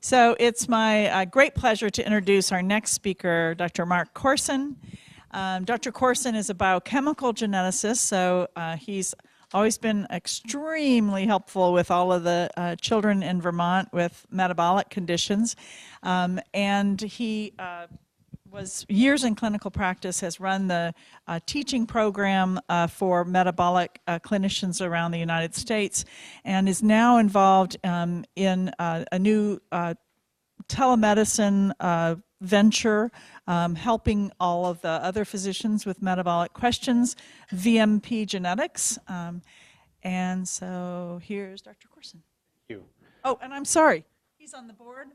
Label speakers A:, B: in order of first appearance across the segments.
A: So it's my great pleasure to introduce our next speaker, Dr. Mark Korson. Dr. Korson is a biochemical geneticist, so he's always been extremely helpful with all of the children in Vermont with metabolic conditions. And he was years in clinical practice, has run the teaching program for metabolic clinicians around the United States, and is now involved in a new telemedicine venture, helping all of the other physicians with metabolic questions, VMP Genetics. And so here's Dr. Korson.
B: Thank you.
A: Oh, and I'm sorry, he's on the board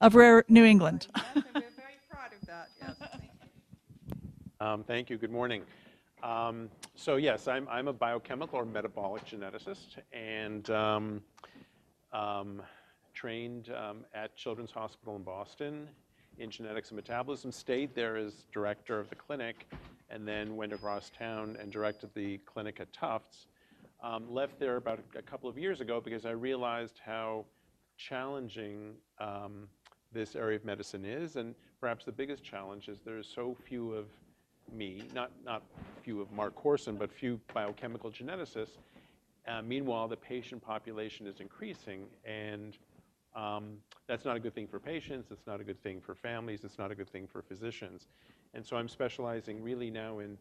A: of Rare New England.
C: Yes, and we're very proud of that. Yes, thank you.
B: Thank you. Good morning. So yes, I'm a biochemical or metabolic geneticist, and trained at Children's Hospital in Boston in genetics and metabolism. Stayed there as director of the clinic, and then went across town and directed the clinic at Tufts. Left there about a couple of years ago because I realized how challenging this area of medicine is, and perhaps the biggest challenge is there's so few of me, not few of Mark Korson, but few biochemical geneticists. Meanwhile, the patient population is increasing, and that's not a good thing for patients, it's not a good thing for families, it's not a good thing for physicians. And so I'm specializing really now in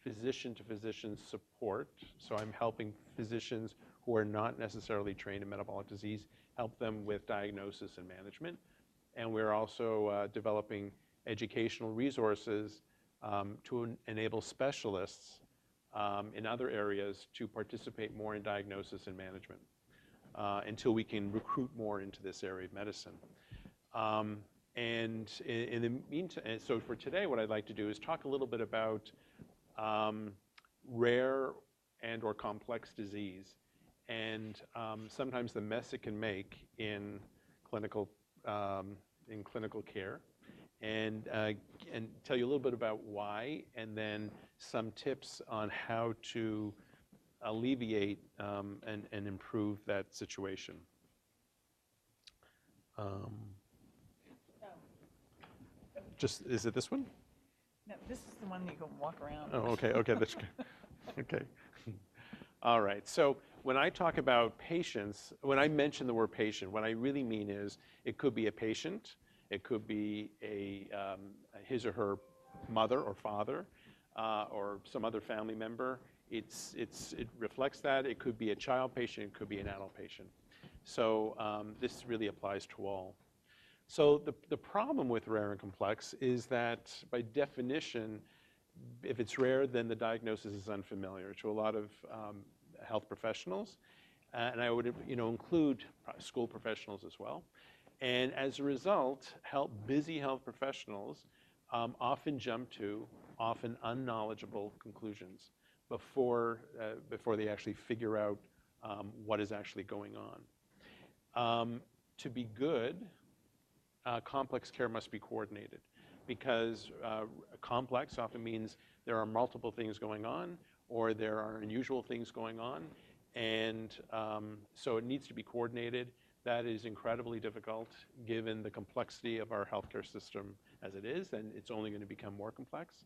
B: physician-to-physician support. So I'm helping physicians who are not necessarily trained in metabolic disease, help them with diagnosis and management. And we're also developing educational resources to enable specialists in other areas to participate more in diagnosis and management until we can recruit more into this area of medicine. And in the meantime, so for today, what I'd like to do is talk a little bit about rare and or complex disease, and sometimes the mess it can make in clinical care, and tell you a little bit about why, and then some tips on how to alleviate and improve that situation. Is it this one?
A: No, this is the one you can walk around.
B: Oh, okay, that's good. Okay. All right, so when I talk about patients, when I mention the word patient, what I really mean is it could be a patient, it could be his or her mother or father, or some other family member. It reflects that. It could be a child patient, it could be an adult patient. So this really applies to all. So the problem with rare and complex is that by definition, if it's rare, then the diagnosis is unfamiliar to a lot of health professionals, and I would include school professionals as well. And as a result, busy health professionals often jump to often unknowledgeable conclusions before they actually figure out what is actually going on. To be good, complex care must be coordinated, because complex often means there are multiple things going on, or there are unusual things going on, and so it needs to be coordinated. That is incredibly difficult given the complexity of our healthcare system as it is, and it's only going to become more complex.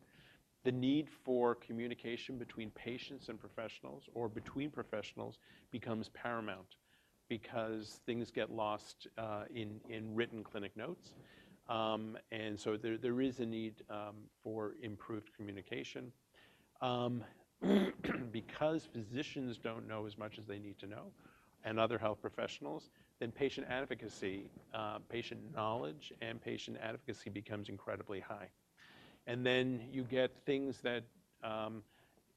B: The need for communication between patients and professionals, or between professionals, becomes paramount, because things get lost in written clinic notes. And so there is a need for improved communication. Because physicians don't know as much as they need to know, and other health professionals, then patient advocacy, patient knowledge, and patient advocacy becomes incredibly high. And then you get things that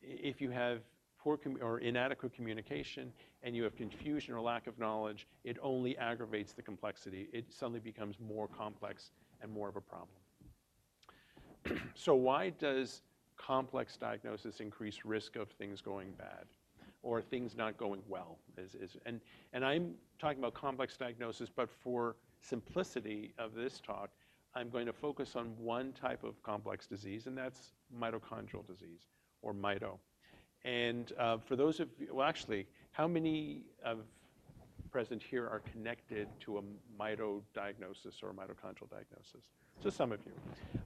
B: if you have poor or inadequate communication, and you have confusion or lack of knowledge, it only aggravates the complexity. It suddenly becomes more complex and more of a problem. So why does complex diagnosis increase risk of things going bad, or things not going well? And I'm talking about complex diagnosis, but for simplicity of this talk, I'm going to focus on one type of complex disease, and that's mitochondrial disease, or mito. And for those of you, well, actually, how many of present here are connected to a mito diagnosis or mitochondrial diagnosis. So some of you.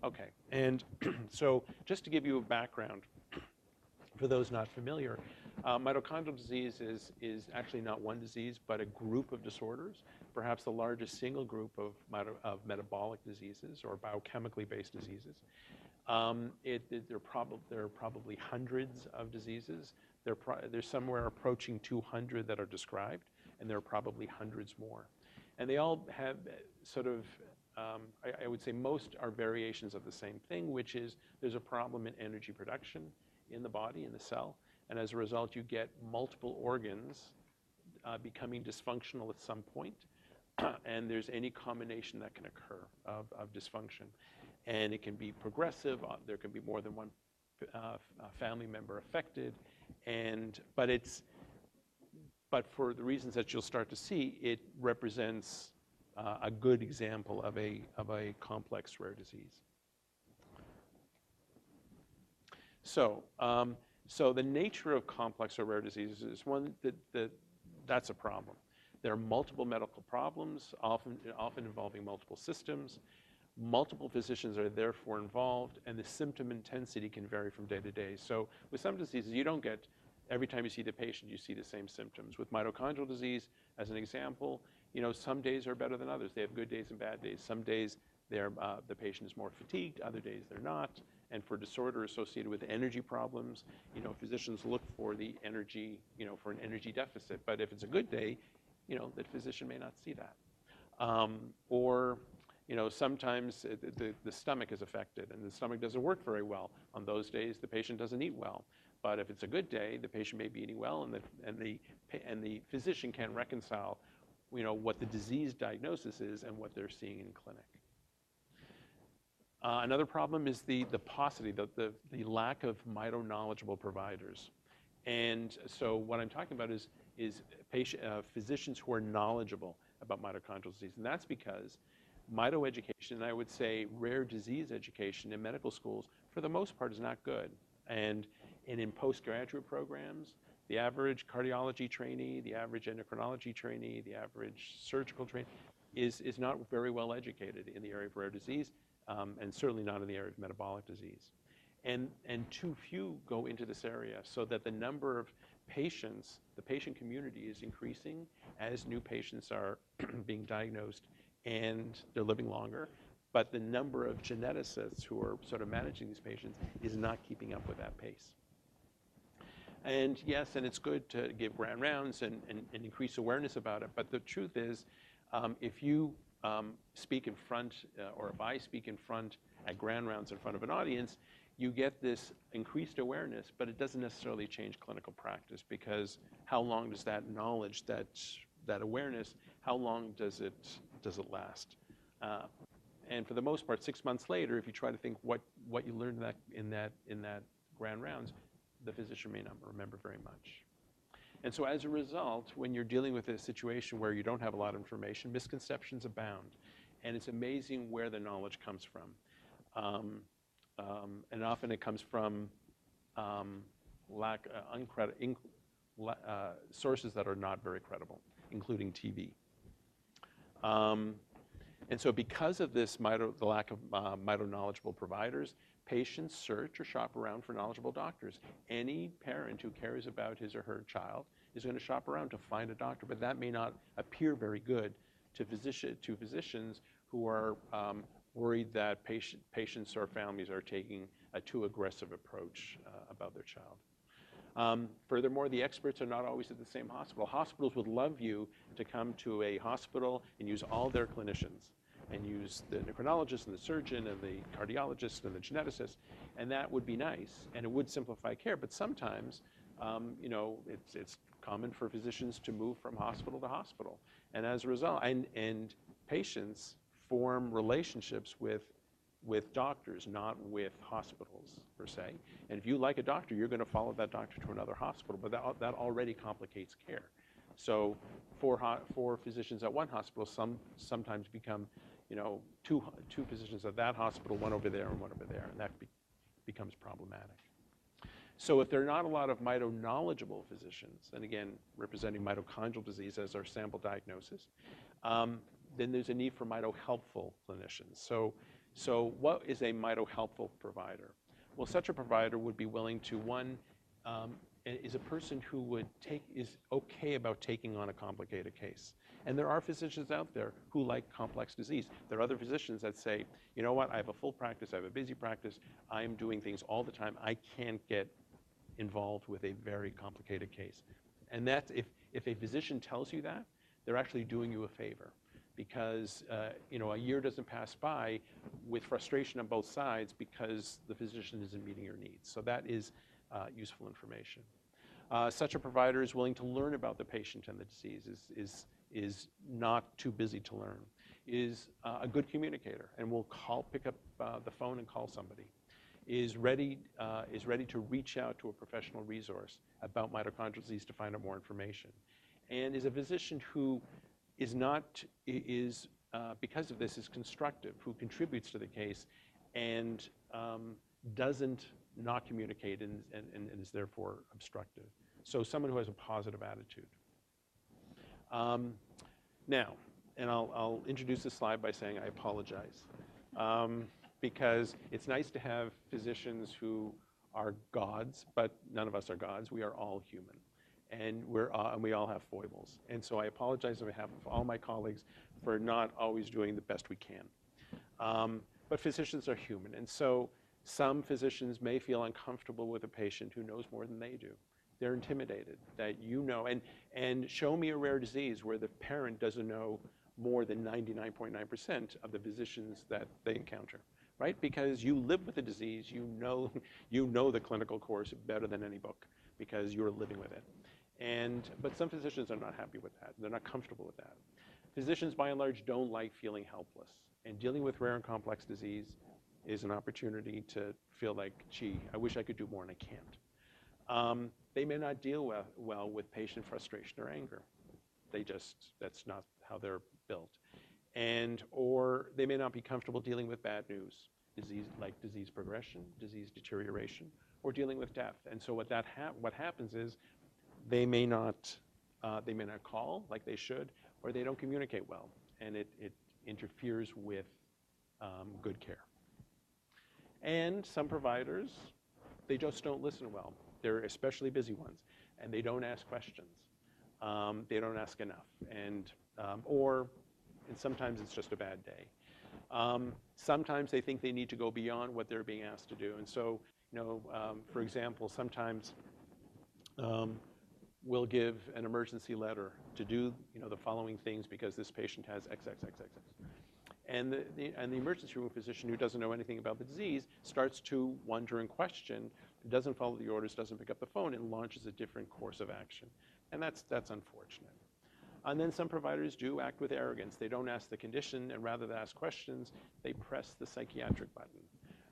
B: Okay, and so just to give you a background, for those not familiar, mitochondrial disease is actually not one disease, but a group of disorders, perhaps the largest single group of metabolic diseases or biochemically based diseases. There are probably hundreds of diseases. There's somewhere approaching 200 that are described, and there are probably hundreds more. And they all have sort of, I would say most are variations of the same thing, which is there's a problem in energy production in the body, in the cell, and as a result you get multiple organs becoming dysfunctional at some point, and there's any combination that can occur of dysfunction. And it can be progressive, there can be more than one family member affected, but for the reasons that you'll start to see, it represents a good example of a complex rare disease. So the nature of complex or rare diseases is one that's a problem. There are multiple medical problems, often involving multiple systems. Multiple physicians are therefore involved, and the symptom intensity can vary from day to day. So with some diseases, you don't get, every time you see the patient, you see the same symptoms. With mitochondrial disease, as an example, some days are better than others. They have good days and bad days. Some days the patient is more fatigued, other days they're not. And for disorder associated with energy problems, physicians look for the energy, for an energy deficit. But if it's a good day, the physician may not see that. Sometimes the stomach is affected and the stomach doesn't work very well. On those days, the patient doesn't eat well. But if it's a good day, the patient may be eating well, and the physician can reconcile, what the disease diagnosis is and what they're seeing in clinic. Another problem is the paucity, the lack of mito-knowledgeable providers. And so what I'm talking about is physicians who are knowledgeable about mitochondrial disease. And that's because mito education, and I would say rare disease education in medical schools, for the most part, is not good. And in postgraduate programs, the average cardiology trainee, the average endocrinology trainee, the average surgical trainee is not very well educated in the area of rare disease, and certainly not in the area of metabolic disease. And too few go into this area, so that the number of patients, the patient community is increasing as new patients are being diagnosed and they're living longer. But the number of geneticists who are sort of managing these patients is not keeping up with that pace. And yes, and it's good to give grand rounds and increase awareness about it, but the truth is, if you speak in front, or if I speak in front at grand rounds in front of an audience, you get this increased awareness, but it doesn't necessarily change clinical practice, because how long does that knowledge, that awareness, how long does it last? And for the most part, 6 months later, if you try to think what you learned in that grand rounds, the physician may not remember very much. And so as a result, when you're dealing with a situation where you don't have a lot of information, misconceptions abound. And it's amazing where the knowledge comes from. And often it comes from sources that are not very credible, including TV. And so because of this the lack of mito-knowledgeable providers, patients search or shop around for knowledgeable doctors. Any parent who cares about his or her child is going to shop around to find a doctor, but that may not appear very good to physicians who are worried that patients or families are taking a too aggressive approach about their child. Furthermore, the experts are not always at the same hospital. Hospitals would love you to come to a hospital and use all their clinicians, and use the endocrinologist and the surgeon and the cardiologist and the geneticist, and that would be nice, and it would simplify care. But sometimes, it's common for physicians to move from hospital to hospital, and as a result, and patients form relationships with doctors, not with hospitals per se. And if you like a doctor, you're going to follow that doctor to another hospital, but that already complicates care. So for physicians at one hospital, sometimes become two physicians at that hospital, one over there and one over there, and that becomes problematic. So if there are not a lot of mito-knowledgeable physicians, and again, representing mitochondrial disease as our sample diagnosis, then there's a need for mito-helpful clinicians. So what is a mito-helpful provider? Well, such a provider would be willing to, one, is a person who is okay about taking on a complicated case. And there are physicians out there who like complex disease. There are other physicians that say, you know what, I have a full practice, I have a busy practice, I am doing things all the time, I can't get involved with a very complicated case. And that's, if a physician tells you that, they're actually doing you a favor, because a year doesn't pass by with frustration on both sides because the physician isn't meeting your needs. So that is useful information. Such a provider is willing to learn about the patient and the disease, is not too busy to learn, is a good communicator and will pick up the phone and call somebody, is ready to reach out to a professional resource about mitochondrial disease to find out more information, and is a physician who because of this, is constructive, who contributes to the case and doesn't not communicate and is therefore obstructive. So someone who has a positive attitude. Now, and I'll introduce this slide by saying I apologize, because it's nice to have physicians who are gods, but none of us are gods. We are all human, and we all have foibles. And so I apologize on behalf of all my colleagues for not always doing the best we can. But physicians are human, and so some physicians may feel uncomfortable with a patient who knows more than they do. They're intimidated that and show me a rare disease where the parent doesn't know more than 99.9% of the physicians that they encounter, right? Because you live with the disease, you know the clinical course better than any book because you're living with it. But some physicians are not happy with that. They're not comfortable with that. Physicians, by and large, don't like feeling helpless. And dealing with rare and complex disease is an opportunity to feel like, gee, I wish I could do more and I can't. They may not deal well with patient frustration or anger. That's not how they're built. Or they may not be comfortable dealing with bad news, like disease progression, disease deterioration, or dealing with death. And so what happens is they may not call like they should, or they don't communicate well, and it interferes with good care. And some providers, they just don't listen well. They're especially busy ones, and they don't ask questions. They don't ask enough, and sometimes it's just a bad day. Sometimes they think they need to go beyond what they're being asked to do, and so, for example, sometimes we'll give an emergency letter to do, the following things because this patient has XXXXX. And the emergency room physician who doesn't know anything about the disease starts to wonder and question, doesn't follow the orders, doesn't pick up the phone, and launches a different course of action. And that's unfortunate. And then some providers do act with arrogance. They don't ask the condition, and rather than ask questions, they press the psychiatric button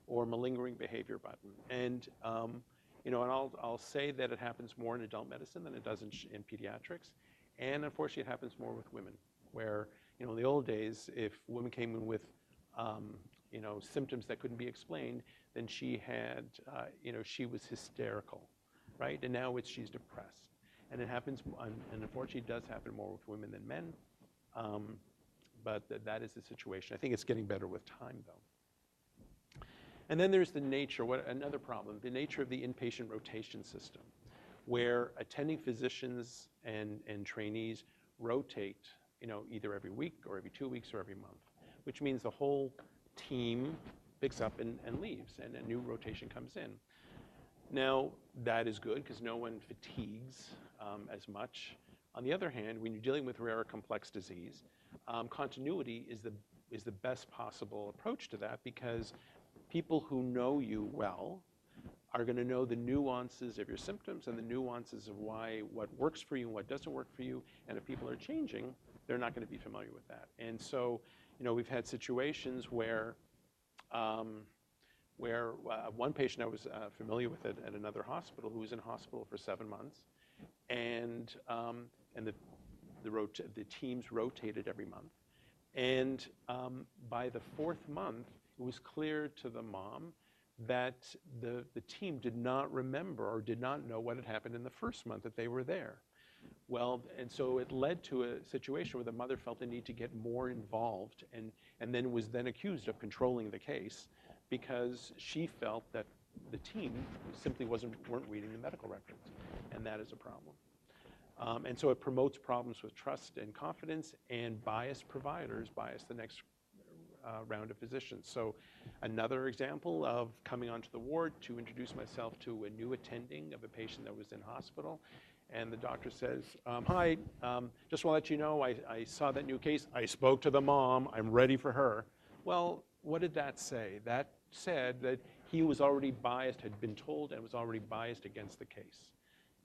B: or malingering behavior button. And I'll say that it happens more in adult medicine than it does in pediatrics. And unfortunately, it happens more with women, where, in the old days, if women came in with, symptoms that couldn't be explained, then she had, she was hysterical, right? And now she's depressed. And it happens, and unfortunately, it does happen more with women than men. But that is the situation. I think it's getting better with time, though. And then there's the nature, another problem, the nature of the inpatient rotation system, where attending physicians and trainees rotate, either every week or every 2 weeks or every month, which means the whole team picks up and leaves, and a new rotation comes in. Now, that is good because no one fatigues as much. On the other hand, when you're dealing with rare or complex disease, continuity is the best possible approach to that, because people who know you well are going to know the nuances of your symptoms and the nuances of what works for you and what doesn't work for you. And if people are changing, they're not going to be familiar with that. And so, we've had situations where one patient I was familiar with at another hospital, who was in hospital for 7 months, and the teams rotated every month. And by the 4th month, it was clear to the mom that the team did not remember or did not know what had happened in the first month that they were there. Well, and so it led to a situation where the mother felt the need to get more involved and then was then accused of controlling the case because she felt that the team simply weren't reading the medical records, and that is a problem. And so it promotes problems with trust and confidence, and biased providers bias the next round of physicians. So another example of coming onto the ward to introduce myself to a new attending of a patient that was in hospital. And the doctor says, hi, just want to let you know, I saw that new case. I spoke to the mom. I'm ready for her. Well, what did that say? That said that he was already biased, had been told, and was already biased against the case.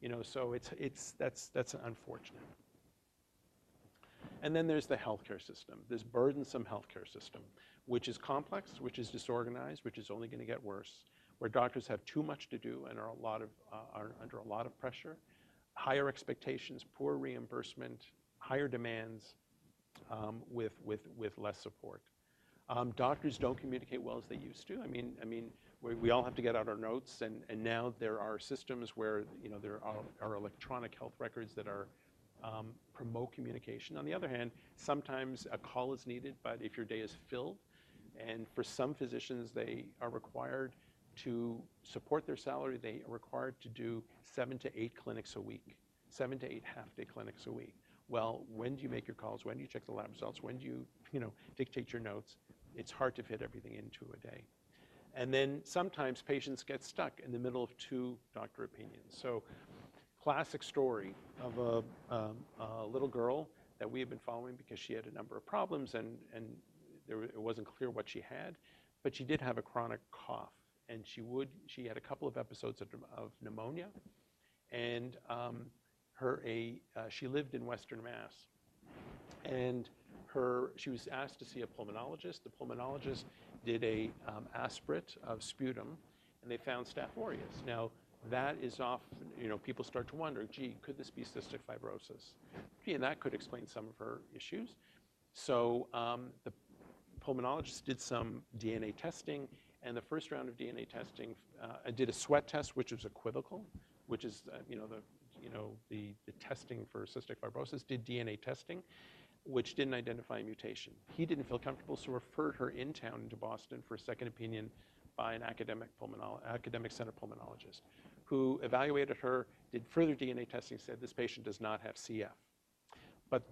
B: You know, so that's unfortunate. And then there's the healthcare system, this burdensome healthcare system, which is complex, which is disorganized, which is only going to get worse, where doctors have too much to do and are under a lot of pressure, higher expectations, poor reimbursement, higher demands, with less support. Doctors don't communicate well as they used to. I mean, we all have to get out our notes, and now there are systems where, you know, there are electronic health records that are promote communication. On the other hand, sometimes a call is needed, but if your day is filled, and for some physicians, they are required to support their salary, they are required to do 7 to 8 clinics a week, 7 to 8 half-day clinics a week. Well, when do you make your calls? When do you check the lab results? When do you dictate your notes? It's hard to fit everything into a day. And then sometimes patients get stuck in the middle of 2 doctor opinions. So, classic story of a little girl that we have been following because she had a number of problems and it wasn't clear what she had, but she did have a chronic cough, and she had a couple of episodes of pneumonia, and she lived in Western Mass, and she was asked to see a pulmonologist. The pulmonologist did a aspirate of sputum, and they found Staph aureus. Now, that is often, people start to wonder, gee, could this be cystic fibrosis? Gee, and that could explain some of her issues. So the pulmonologist did some DNA testing, and the first round of DNA testing did a sweat test, which was equivocal, which is the testing for cystic fibrosis, did DNA testing, which didn't identify a mutation. He didn't feel comfortable, so referred her in town into Boston for a second opinion by an academic center pulmonologist, who evaluated her, did further DNA testing, said this patient does not have CF. But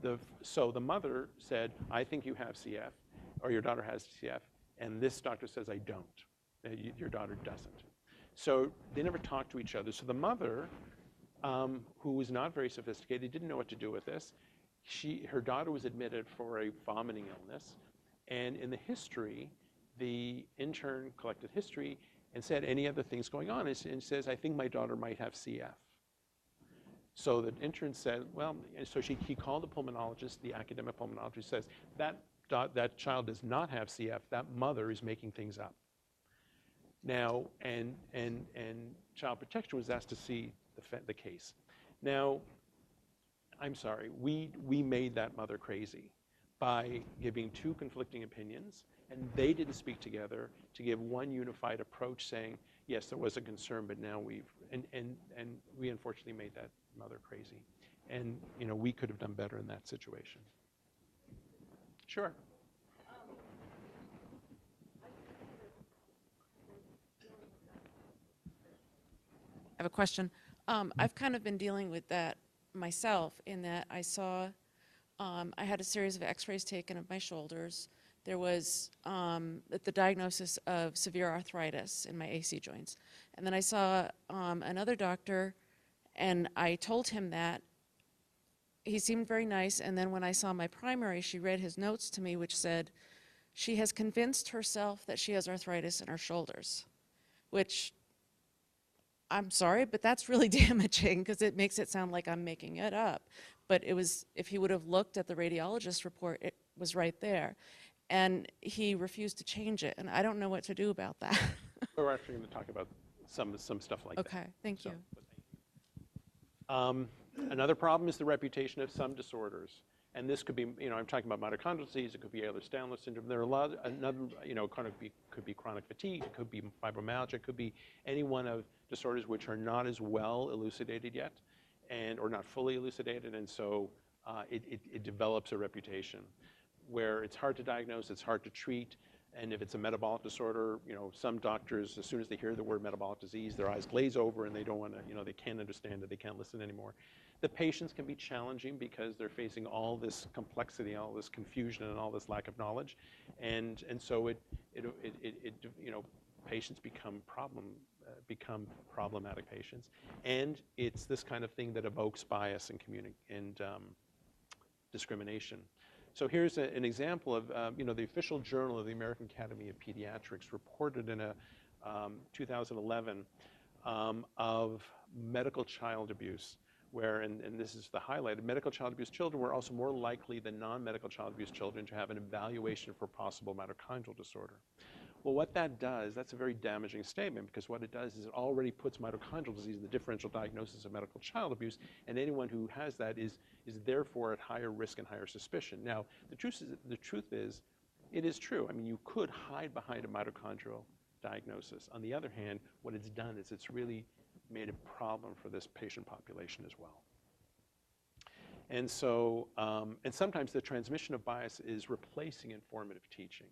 B: so the mother said, I think you have CF, or your daughter has CF, and this doctor says, I don't. Your daughter doesn't. So they never talked to each other. So the mother, who was not very sophisticated, didn't know what to do with this. Her daughter was admitted for a vomiting illness, and in the history, the intern collected history and said any other things going on, and says, I think my daughter might have CF. So the intern said, well, so he called the pulmonologist, the academic pulmonologist, says, that child does not have CF, that mother is making things up. Now, and Child Protection was asked to see the case. Now, I'm sorry, we made that mother crazy by giving 2 conflicting opinions, and they didn't speak together to give one unified approach saying, yes, there was a concern, but now and we unfortunately made that mother crazy. And, we could have done better in that situation. Sure.
D: I have a question. I've kind of been dealing with that myself in that I had a series of x-rays taken of my shoulders. There was the diagnosis of severe arthritis in my AC joints. And then I saw another doctor, and I told him that. He seemed very nice, and then when I saw my primary, she read his notes to me, which said, she has convinced herself that she has arthritis in her shoulders, which, I'm sorry, but that's really damaging because it makes it sound like I'm making it up. But it was, if he would have looked at the radiologist report, it was right there. And he refused to change it, and I don't know what to do about that.
B: We're actually going to talk about some stuff like that.
D: Okay, thank you.
B: Another problem is the reputation of some disorders. And this could be, I'm talking about mitochondrial disease, it could be Ehlers-Danlos syndrome. There are a lot, could be chronic fatigue, it could be fibromyalgia, it could be any one of disorders which are not as well elucidated yet, or not fully elucidated, and so it develops a reputation where it's hard to diagnose, it's hard to treat, and if it's a metabolic disorder, some doctors, as soon as they hear the word metabolic disease, their eyes glaze over and they don't want to, they can't understand it, they can't listen anymore. The patients can be challenging because they're facing all this complexity, all this confusion, and all this lack of knowledge, and so patients become problematic patients, and it's this kind of thing that evokes bias and discrimination. So here's an example of, the official journal of the American Academy of Pediatrics reported in a 2011 of medical child abuse, where, and this is the highlighted, medical child abuse children were also more likely than non-medical child abuse children to have an evaluation for possible mitochondrial disorder. Well, what that does, that's a very damaging statement, because what it does is it already puts mitochondrial disease in the differential diagnosis of medical child abuse, and anyone who has that is therefore at higher risk and higher suspicion. Now, the truth is, it is true. I mean, you could hide behind a mitochondrial diagnosis. On the other hand, what it's done is it's really made a problem for this patient population as well. And so, and sometimes the transmission of bias is replacing informative teaching.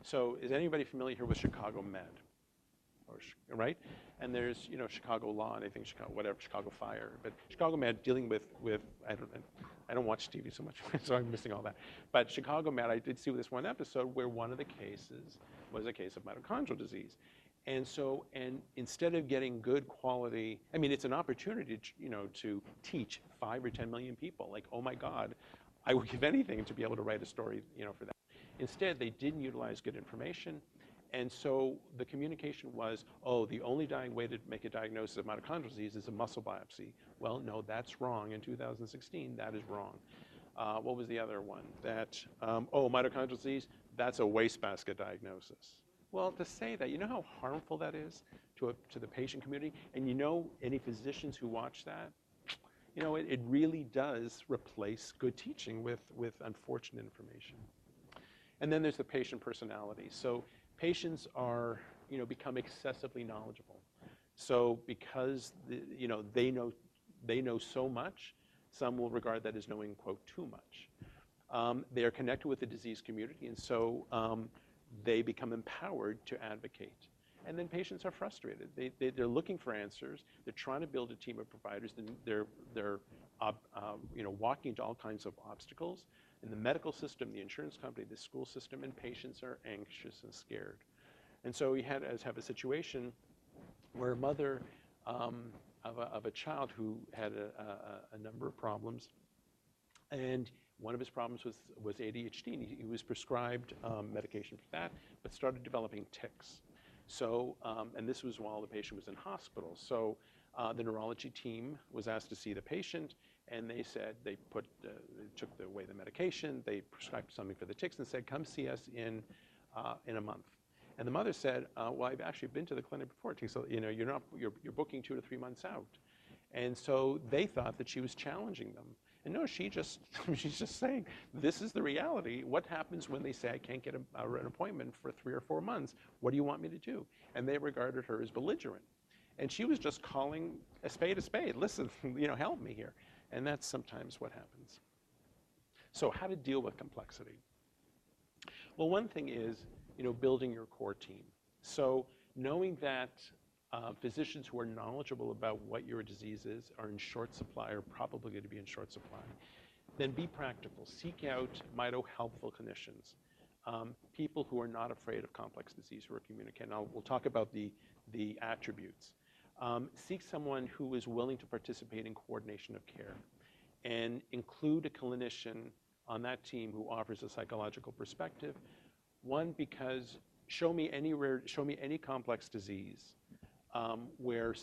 B: So is anybody familiar here with Chicago Med? Right? And there's, Chicago Law, and I think Chicago Fire. But Chicago Med dealing with I don't watch TV so much, so I'm missing all that. But Chicago Med, I did see this one episode where one of the cases was a case of mitochondrial disease. And so, and instead of getting good quality, I mean, it's an opportunity to teach 5 or 10 million people. Like, oh my God, I would give anything to be able to write a story, for that. Instead, they didn't utilize good information. And so the communication was, oh, the only way to make a diagnosis of mitochondrial disease is a muscle biopsy. Well, no, that's wrong. In 2016, that is wrong. What was the other one? That, mitochondrial disease, that's a wastebasket diagnosis. Well, to say that, you know how harmful that is to the patient community? And any physicians who watch that, it really does replace good teaching with unfortunate information. And then there's the patient personality. So patients are, become excessively knowledgeable. So because they know so much, some will regard that as knowing, quote, too much. They are connected with the disease community, and so they become empowered to advocate. And then patients are frustrated. They're looking for answers. They're trying to build a team of providers. They're walking into all kinds of obstacles in the medical system, the insurance company, the school system, and patients are anxious and scared. And so we have a situation where a mother of a child who had a number of problems, and one of his problems was ADHD, and he was prescribed medication for that, but started developing tics. So, and this was while the patient was in hospital. So the neurology team was asked to see the patient, and they said they took away the medication, they prescribed something for the tics, and said, come see us in a month. And the mother said, well, I've actually been to the clinic before, so you're booking 2 to 3 months out. And so they thought that she was challenging them. And no, she's just saying, this is the reality. What happens when they say I can't get an appointment for 3 or 4 months? What do you want me to do? And they regarded her as belligerent. And she was just calling a spade a spade. Listen, help me here. And that's sometimes what happens. So how to deal with complexity? Well, one thing is, building your core team. So knowing that physicians who are knowledgeable about what your disease is are in short supply, or probably going to be in short supply. Then be practical. Seek out mito-helpful clinicians, people who are not afraid of complex disease, who are communicating. We'll talk about the attributes. Seek someone who is willing to participate in coordination of care, and include a clinician on that team who offers a psychological perspective. One, because show me any complex disease where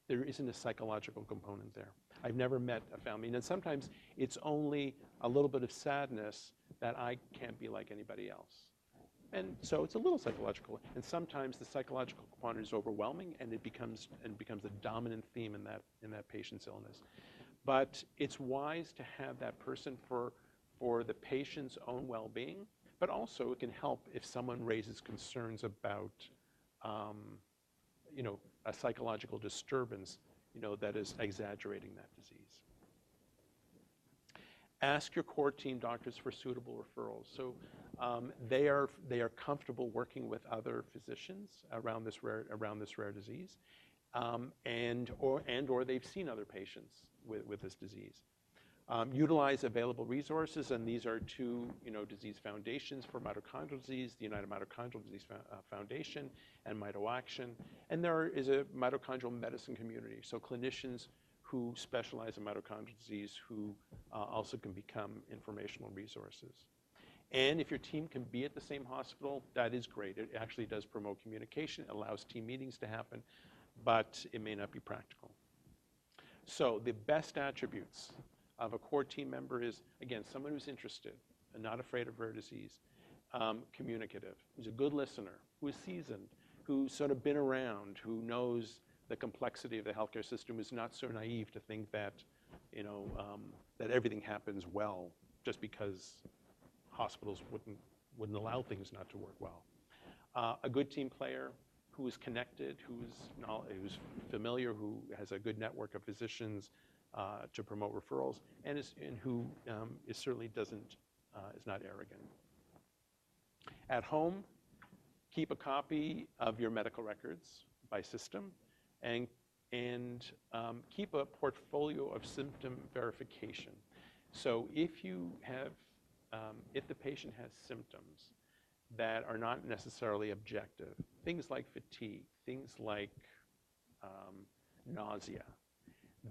B: there isn't a psychological component there. I've never met a family, and sometimes it's only a little bit of sadness that I can't be like anybody else. And so it's a little psychological, and sometimes the psychological component is overwhelming, and it becomes the dominant theme in that patient's illness. But it's wise to have that person for the patient's own well-being, but also it can help if someone raises concerns about, a psychological disturbance, that is exaggerating that disease. Ask your core team doctors for suitable referrals. So they are comfortable working with other physicians around this rare disease, or they've seen other patients with this disease. Utilize available resources, and these are two disease foundations for mitochondrial disease: the United Mitochondrial Disease Foundation and MitoAction. And there is a mitochondrial medicine community, so clinicians who specialize in mitochondrial disease who also can become informational resources. And if your team can be at the same hospital, that is great. It actually does promote communication, it allows team meetings to happen, but it may not be practical. So the best attributes of a core team member is, again, someone who's interested and not afraid of rare disease, communicative, who's a good listener, who is seasoned, who's sort of been around, who knows the complexity of the healthcare system, is not so naive to think that, that everything happens well just because hospitals wouldn't allow things not to work well. A good team player who is connected, who's familiar, who has a good network of physicians to promote referrals, and who certainly is not arrogant. At home, keep a copy of your medical records by system, and keep a portfolio of symptom verification. So if the patient has symptoms that are not necessarily objective, things like fatigue, things like nausea,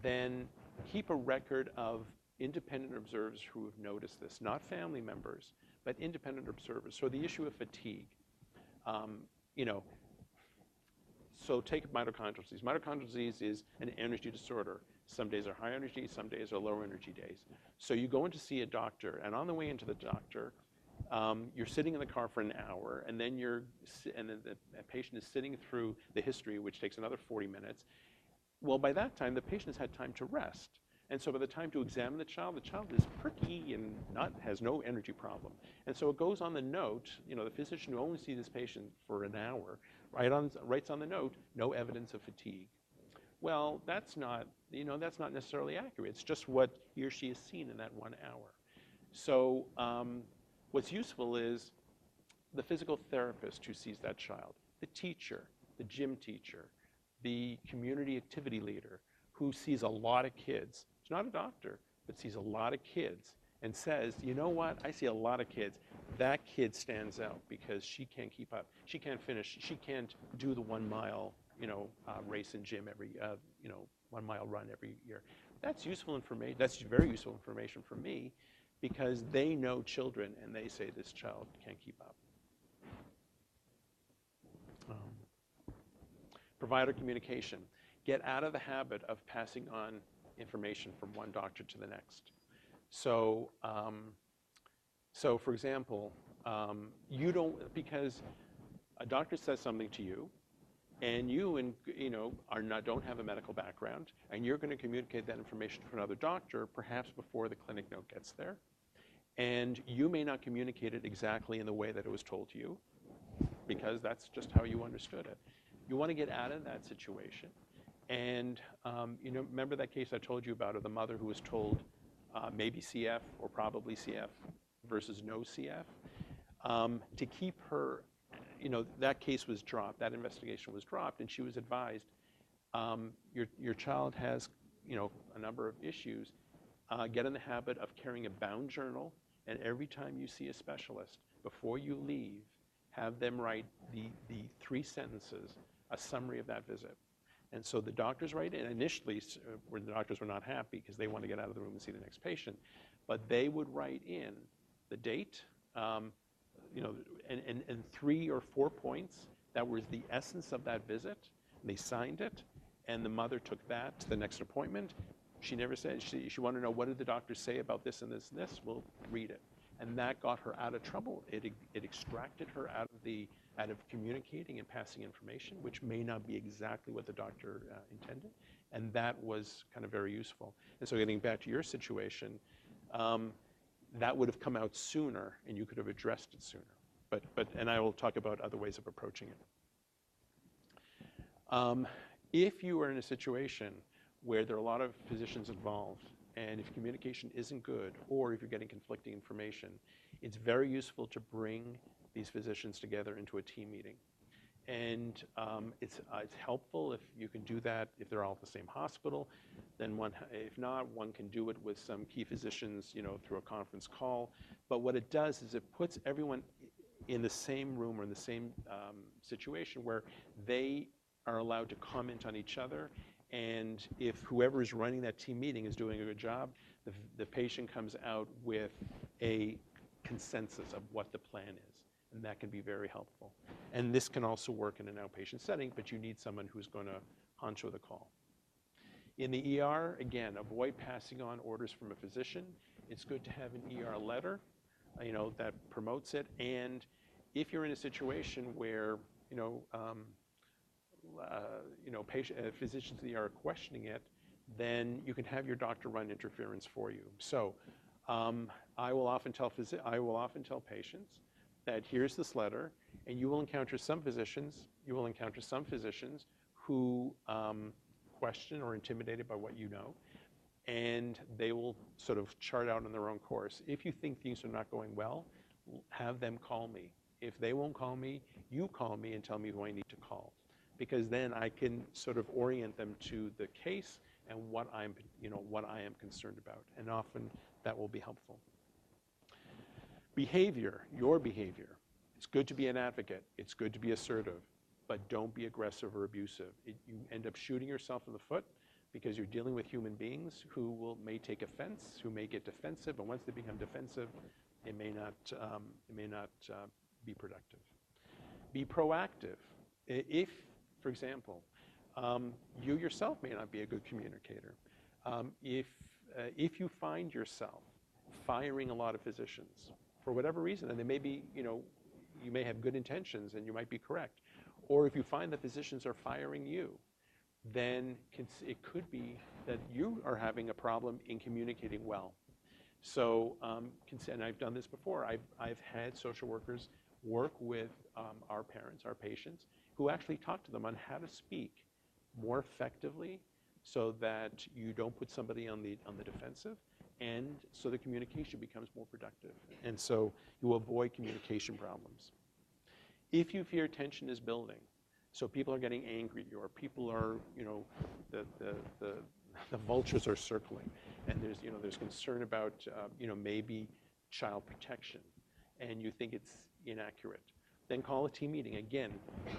B: then keep a record of independent observers who have noticed this, not family members, but independent observers. So the issue of fatigue, so take mitochondrial disease. Mitochondrial disease is an energy disorder. Some days are high energy, some days are low energy days. So you go in to see a doctor, and on the way into the doctor, you're sitting in the car for an hour, and then the patient is sitting through the history, which takes another 40 minutes. Well, by that time, the patient has had time to rest. And so by the time to examine the child is perky and has no energy problem. And so it goes on the note, the physician who only sees this patient for an hour writes on the note, no evidence of fatigue. Well, that's not necessarily accurate. It's just what he or she has seen in that 1 hour. So what's useful is the physical therapist who sees that child, the teacher, the gym teacher, the community activity leader who sees a lot of kids. He's not a doctor, but sees a lot of kids and says, you know what, I see a lot of kids. That kid stands out because she can't keep up. She can't finish. She can't do the 1 mile, race in gym 1 mile run every year. That's useful information. That's very useful information for me because they know children and they say this child can't keep up. Provider communication. Get out of the habit of passing on information from one doctor to the next. So, for example, because a doctor says something to you, and you don't have a medical background, and you're going to communicate that information to another doctor, perhaps before the clinic note gets there, and you may not communicate it exactly in the way that it was told to you, because that's just how you understood it. You want to get out of that situation. And remember that case I told you about of the mother who was told maybe CF or probably CF versus no CF? To keep her, that case was dropped, that investigation was dropped, and she was advised, your child has a number of issues. Get in the habit of carrying a bound journal, and every time you see a specialist, before you leave, have them write the 3 sentences, a summary of that visit. And so the doctors write in. Initially, the doctors were not happy because they want to get out of the room and see the next patient. But they would write in the date, and 3 or 4 points that was the essence of that visit. They signed it, and the mother took that to the next appointment. She never said, she wanted to know, what did the doctor say about this and this and this? We'll read it. And that got her out of trouble. It extracted her out of communicating and passing information, which may not be exactly what the doctor intended. And that was kind of very useful. And so getting back to your situation, that would have come out sooner and you could have addressed it sooner. And I will talk about other ways of approaching it. If you are in a situation where there are a lot of physicians involved, and if communication isn't good, or if you're getting conflicting information, it's very useful to bring these physicians together into a team meeting. And it's helpful if you can do that if they're all at the same hospital. Then if not, one can do it with some key physicians, through a conference call. But what it does is it puts everyone in the same room or in the same situation where they are allowed to comment on each other. And if whoever is running that team meeting is doing a good job, the patient comes out with a consensus of what the plan is. And that can be very helpful. And this can also work in an outpatient setting, but you need someone who's going to honcho the call. In the ER, again, avoid passing on orders from a physician. It's good to have an ER letter, that promotes it. And if you're in a situation where, physicians in the ER are questioning it, then you can have your doctor run interference for you. So I will often tell patients that here's this letter, and you will encounter some physicians who question or intimidated by what you know, and they will sort of chart out on their own course. If you think things are not going well, have them call me. If they won't call me, you call me and tell me who I need to call, because then I can sort of orient them to the case and what I am concerned about, and often that will be helpful. Behavior, your behavior. It's good to be an advocate. It's good to be assertive, but don't be aggressive or abusive. You end up shooting yourself in the foot because you're dealing with human beings who may take offense, who may get defensive, and once they become defensive, it may not be productive. Be proactive. If, for example, you yourself may not be a good communicator, if you find yourself firing a lot of physicians for whatever reason, and they may be, you may have good intentions and you might be correct, or if you find that physicians are firing you, then it could be that you are having a problem in communicating well. So, and I've done this before. I've had social workers work with our parents, our patients, who actually talk to them on how to speak more effectively so that you don't put somebody on the defensive, and so the communication becomes more productive. And so you avoid communication problems. If you fear tension is building, so people are getting angry, or people are, the vultures are circling, and there's concern about, maybe child protection, and you think it's inaccurate, then call a team meeting. Again,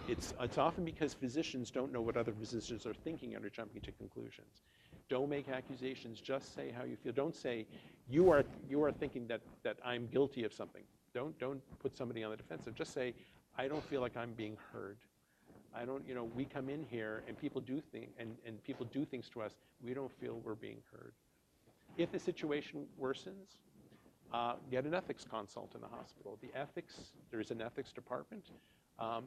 B: it's often because physicians don't know what other physicians are thinking and are jumping to conclusions. Don't make accusations, just say how you feel. Don't say, you are thinking that I'm guilty of something. Don't put somebody on the defensive. Just say, I don't feel like I'm being heard. I don't, we come in here and people do people do things to us, we don't feel we're being heard. If the situation worsens, get an ethics consult in the hospital. There is an ethics department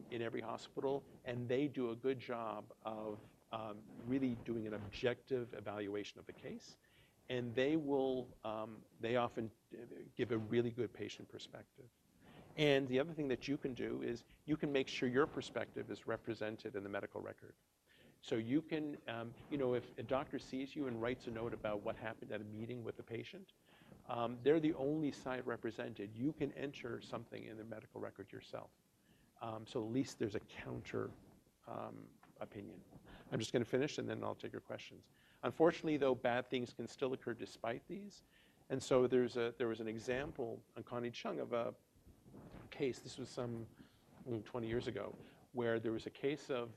B: in every hospital, and they do a good job of really doing an objective evaluation of the case. And they often give a really good patient perspective. And the other thing that you can do is you can make sure your perspective is represented in the medical record. So you can, if a doctor sees you and writes a note about what happened at a meeting with the patient, they're the only side represented. You can enter something in the medical record yourself. So at least there's a counter opinion. I'm just going to finish and then I'll take your questions. Unfortunately, though, bad things can still occur despite these. And so there was an example on Connie Chung of a case, this was some 20 years ago, where there was a case of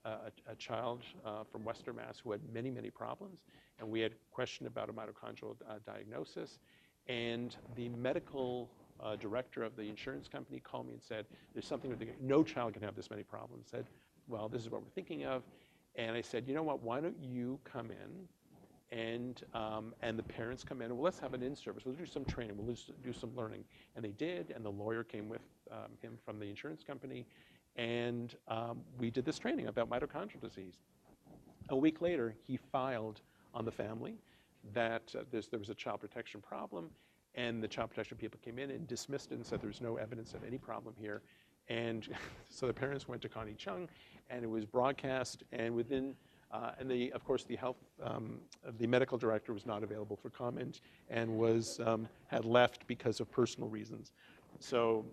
B: a child from Western Mass who had many, many problems, and we had questioned about a mitochondrial diagnosis, and the medical director of the insurance company called me and said, there's something with no child can have this many problems. Said, well, this is what we're thinking of. And I said, you know what, why don't you come in and the parents come in, and let's have an in-service. We'll do some training. We'll do some learning. And they did, and the lawyer came with him from the insurance company, and we did this training about mitochondrial disease. A week later, he filed on the family that there was a child protection problem, and the child protection people came in and dismissed it and said there's no evidence of any problem here. And so the parents went to Connie Chung, and it was broadcast, and within, of course, the medical director was not available for comment and had left because of personal reasons. So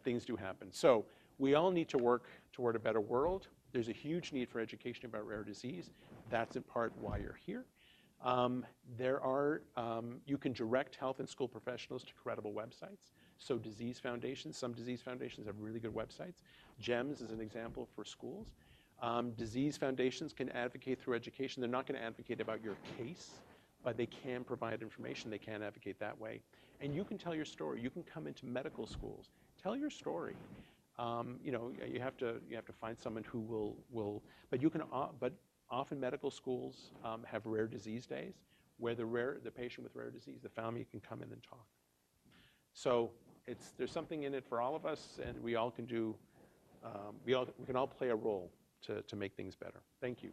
B: things do happen. So we all need to work toward a better world. There's a huge need for education about rare disease. That's in part why you're here. You can direct health and school professionals to credible websites. So disease foundations, some disease foundations have really good websites. GEMS is an example for schools. Disease foundations can advocate through education. They're not going to advocate about your case, but they can provide information. They can advocate that way. And you can tell your story. You can come into medical schools. Tell your story. You have to find someone who will. But often medical schools have rare disease days where the patient with rare disease, the family can come in and talk. So there's something in it for all of us, and we all can do. We can all play a role to make things better. Thank you.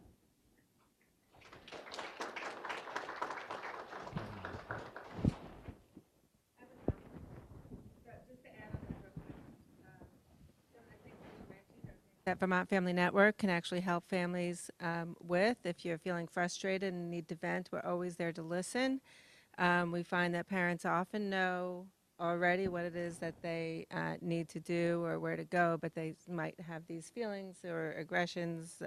E: That Vermont Family Network can actually help families with. If you're feeling frustrated and need to vent, we're always there to listen. We find that parents often know already what it is that they need to do or where to go, but they might have these feelings or aggressions,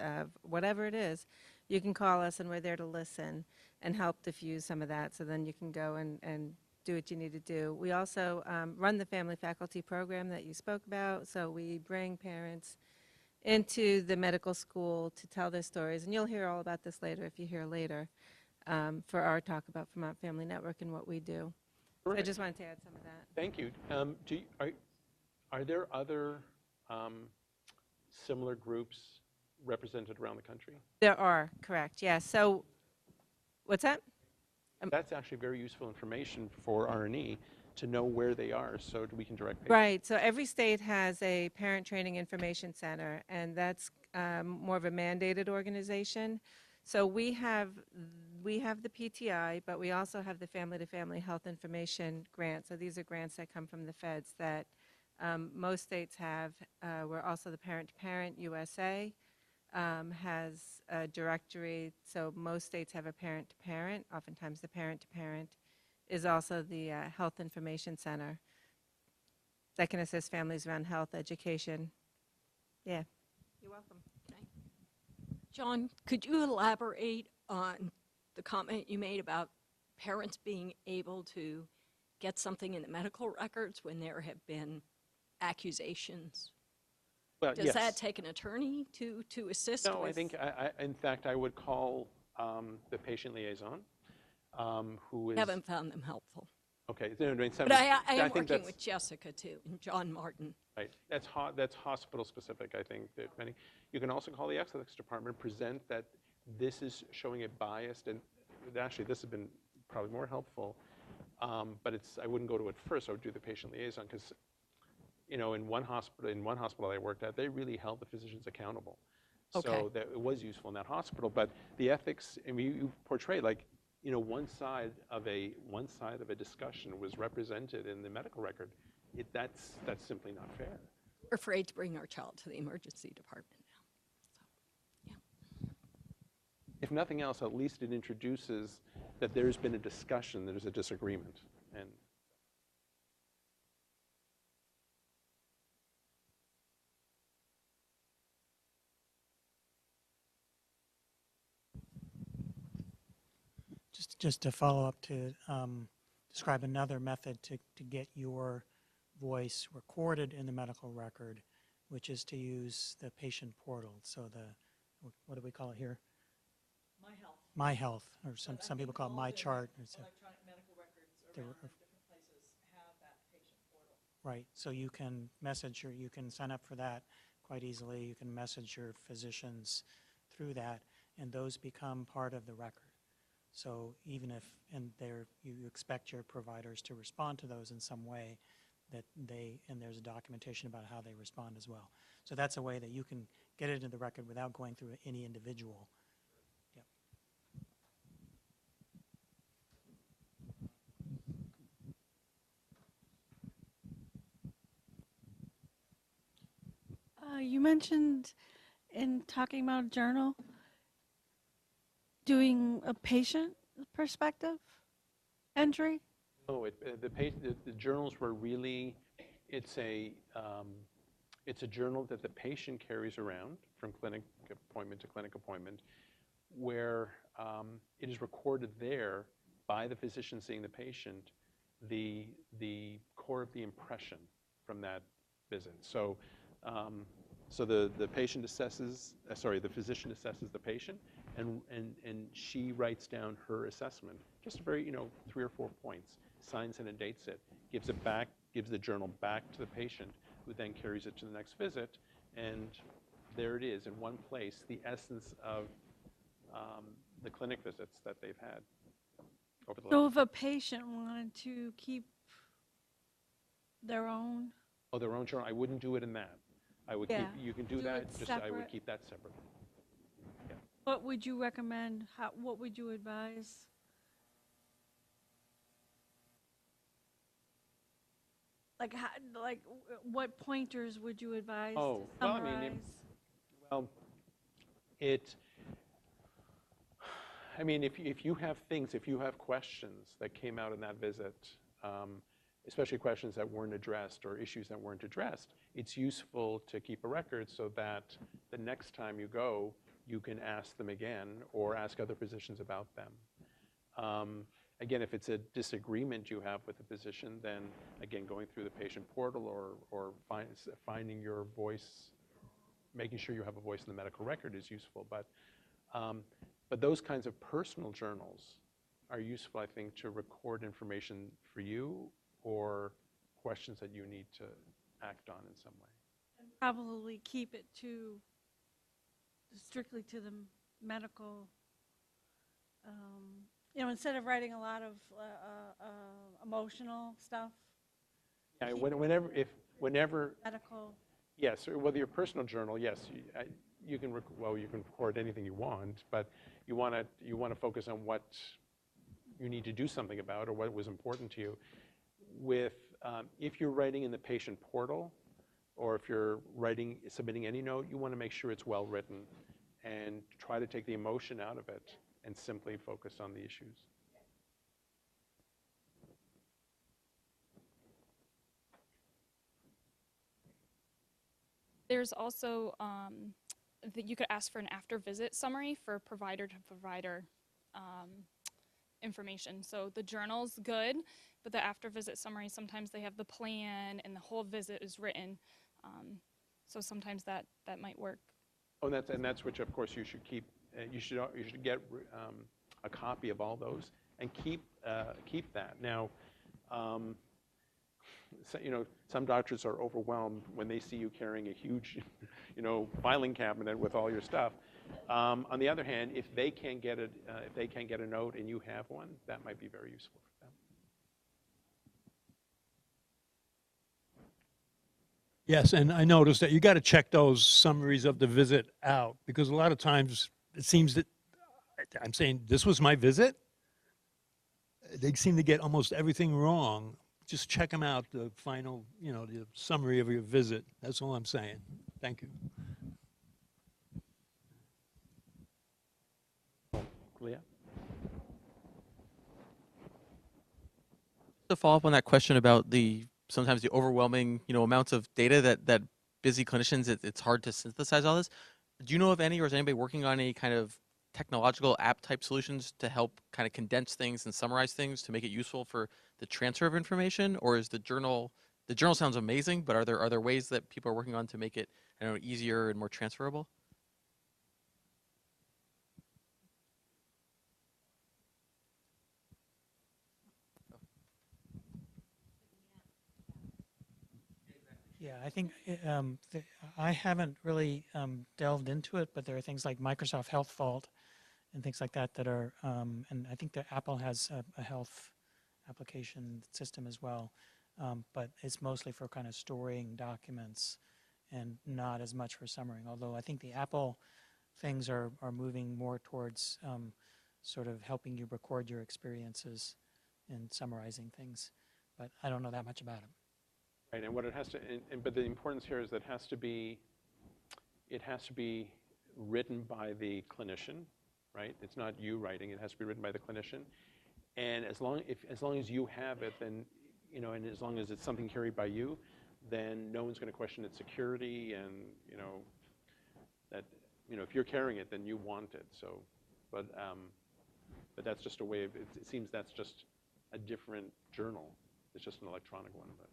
E: whatever it is. You can call us and we're there to listen and help diffuse some of that, so then you can go and do what you need to do. We also run the family faculty program that you spoke about, so we bring parents into the medical school to tell their stories. And you'll hear all about this later if you hear later for our talk about Vermont Family Network and what we do. So I just wanted to add some of that.
B: Thank you. Are there other similar groups represented around the country?
E: There are, correct, yes. So what's that?
B: That's actually very useful information for RNE to know where they are so we can direct patients.
E: Right, so every state has a parent training information center, and that's more of a mandated organization. So we have the PTI, but we also have the Family to Family Health Information Grant. So these are grants that come from the feds that most states have. We're also the Parent to Parent. USA has a directory, so most states have a parent to parent. Oftentimes the parent to parent is also the Health Information Center that can assist families around health, education. Yeah. You're welcome.
F: John, could you elaborate on the comment you made about parents being able to get something in the medical records when there have been accusations?
B: Well,
F: Does
B: yes.
F: that take an attorney to assist
B: No,
F: with?
B: I think, in fact, I would call the patient liaison, who is...
F: Haven't found them helpful.
B: Okay.
F: But I am working with Jessica, too, and John Martin.
B: Right. That's hospital specific, I think. You can also call the ethics department, present that this is showing a biased, and actually this has been probably more helpful, but I wouldn't go to it first. I would do the patient liaison because, in one hospital I worked at, they really held the physicians accountable.
F: Okay.
B: So that it was useful in that hospital. But the ethics, I mean, you portray one side of a discussion was represented in the medical record. That's simply not fair.
F: We're afraid to bring our child to the emergency department now. So, yeah.
B: If nothing else, at least it introduces that there's been a discussion, there's a disagreement. And
G: Just to follow up to describe another method to get your voice recorded in the medical record, which is to use the patient portal. So what do we call it here?
A: My Health.
G: My Health, or some people call it My Chart.
A: Electronic medical records around different places have that patient portal.
G: Right, so you can you can sign up for that quite easily. You can message your physicians through that, and those become part of the record. So even if, you expect your providers to respond to those in some way, and there's a documentation about how they respond as well. So that's a way that you can get it into the record without going through any individual
H: You mentioned in talking about a journal, doing a patient perspective entry.
B: No, the journals were really, it's a journal that the patient carries around from clinic appointment to clinic appointment, where it is recorded there by the physician seeing the patient, the core of the impression from that visit. So, the patient assesses, the physician assesses the patient, and she writes down her assessment, just a very, 3 or 4 points, signs it and dates it, gives the journal back to the patient, who then carries it to the next visit, and there it is in one place, the essence of the clinic visits that they've had over the
H: So
B: last.
H: if a patient wanted to keep their own,
B: Oh, their own journal, I wouldn't do it in that. I would
H: Yeah.
B: keep, you can do
H: Do
B: that,
H: it
B: just I would
H: separate.
B: keep that separately.
H: what would you recommend? What would you advise? What pointers would you advise
B: Oh,
H: to
B: well, I mean,
H: summarize?
B: Well, if you have things, if you have questions that came out in that visit, especially questions that weren't addressed or issues that weren't addressed, it's useful to keep a record so that the next time you go, you can ask them again or ask other physicians about them. Again, if it's a disagreement you have with a physician, then again, going through the patient portal or finding your voice, making sure you have a voice in the medical record is useful. But those kinds of personal journals are useful, I think, to record information for you or questions that you need to act on in some way.
H: Probably keep it strictly to the medical. Instead of writing a lot of emotional stuff.
B: Yeah,
H: Keep
B: whenever,
H: medical.
B: yes, or whether your personal journal, yes, you can record anything you want, but you want to focus on what you need to do something about or what was important to you. If you're writing in the patient portal, or if you're submitting any note, you want to make sure it's well written and try to take the emotion out of it and simply focus on the issues.
I: There's also that you could ask for an after visit summary for provider to provider information. So the journal's good, but the after visit summary, sometimes they have the plan and the whole visit is written. So sometimes that might work.
B: Oh, that's which of course you should keep. You should get a copy of all those and keep that. Now, some doctors are overwhelmed when they see you carrying a huge, filing cabinet with all your stuff. On the other hand, if they can't get a note and you have one, that might be very useful for them.
J: Yes, and I noticed that you got to check those summaries of the visit out, because a lot of times it seems that I'm saying, this was my visit. They seem to get almost everything wrong. Just check them out, the final, the summary of your visit. That's all I'm saying. Thank you.
B: Leah?
K: To follow up on that question about sometimes the overwhelming, amounts of data that busy clinicians, it's hard to synthesize all this. Do you know of any, or is anybody working on any kind of technological app type solutions to help kind of condense things and summarize things to make it useful for the transfer of information? Or is the journal sounds amazing, but are there ways that people are working on to make it, easier and more transferable?
G: Yeah, I think I haven't really delved into it, but there are things like Microsoft Health Vault and things like that that are, and I think that Apple has a health application system as well, but it's mostly for kind of storing documents and not as much for summarizing, although I think the Apple things are moving more towards sort of helping you record your experiences and summarizing things, but I don't know that much about them.
B: Right, and what it has to, but the importance here is that it has to be it has to be written by the clinician, right? It's not you writing, it has to be written by the clinician. And as long as you have it, then, you know, and as long as it's something carried by you, then no one's going to question its security, and, you know, that, you know, if you're carrying it, then you want it. So, but that's just a way of, it seems that's just a different journal. It's just an electronic one. But.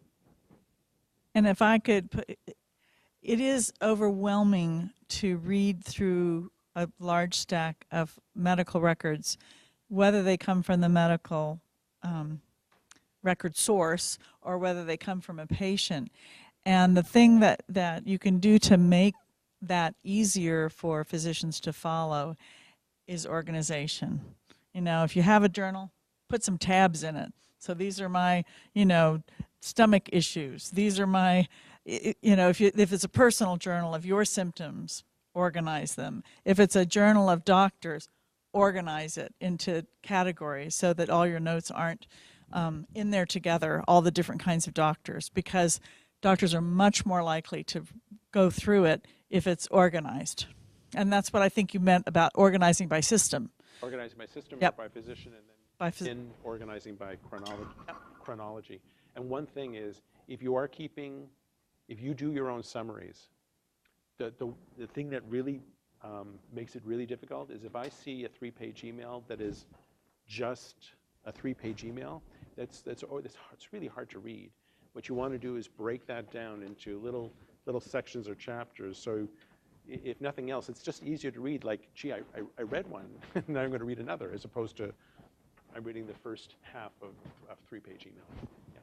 A: And if I could put, it is overwhelming to read through a large stack of medical records, whether they come from the medical record source or whether they come from a patient. And the thing that you can do to make that easier for physicians to follow is organization. You know, if you have a journal, put some tabs in it. So these are my, you know, stomach issues. These are my, you know, if it's a personal journal of your symptoms, organize them. If it's a journal of doctors, organize it into categories so that all your notes aren't in there together, all the different kinds of doctors, because doctors are much more likely to go through it if it's organized. And that's what I think you meant about organizing by system.
B: Organizing by system,
A: Yep.
B: or by physician, and then
A: By
B: in organizing by chronology. And one thing is, if you do your own summaries, the thing that really makes it really difficult is if I see a 3-page email that is just a 3-page email, it's really hard to read. What you want to do is break that down into little sections or chapters. So if nothing else, it's just easier to read. Like, gee, I read one, and now I'm going to read another, as opposed to I'm reading the first half of a 3-page email. Yeah.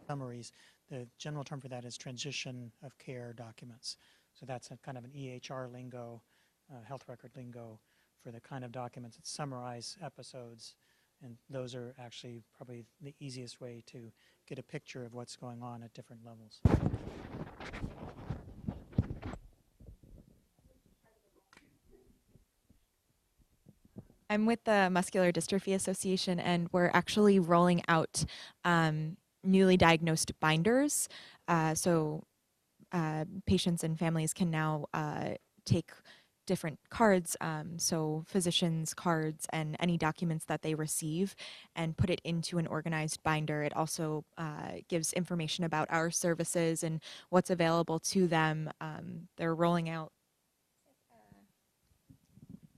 G: Summaries. The general term for that is transition of care documents. So that's a kind of an EHR lingo, health record lingo for the kind of documents that summarize episodes. And those are actually probably the easiest way to get a picture of what's going on at different levels.
L: I'm with the Muscular Dystrophy Association, and we're actually rolling out newly diagnosed binders. So patients and families can now take different cards, so physicians' cards and any documents that they receive, and put it into an organized binder. It also gives information about our services and what's available to them. They're rolling out.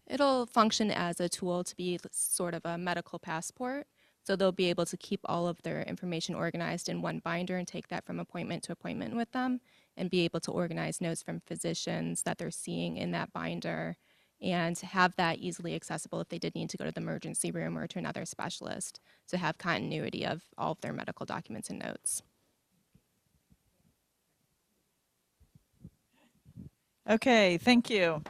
M: It'll function as a tool to be sort of a medical passport. So they'll be able to keep all of their information organized in one binder and take that from appointment to appointment with them, and be able to organize notes from physicians that they're seeing in that binder, and have that easily accessible if they did need to go to the emergency room or to another specialist, to have continuity of all of their medical documents and notes.
A: Okay, thank you.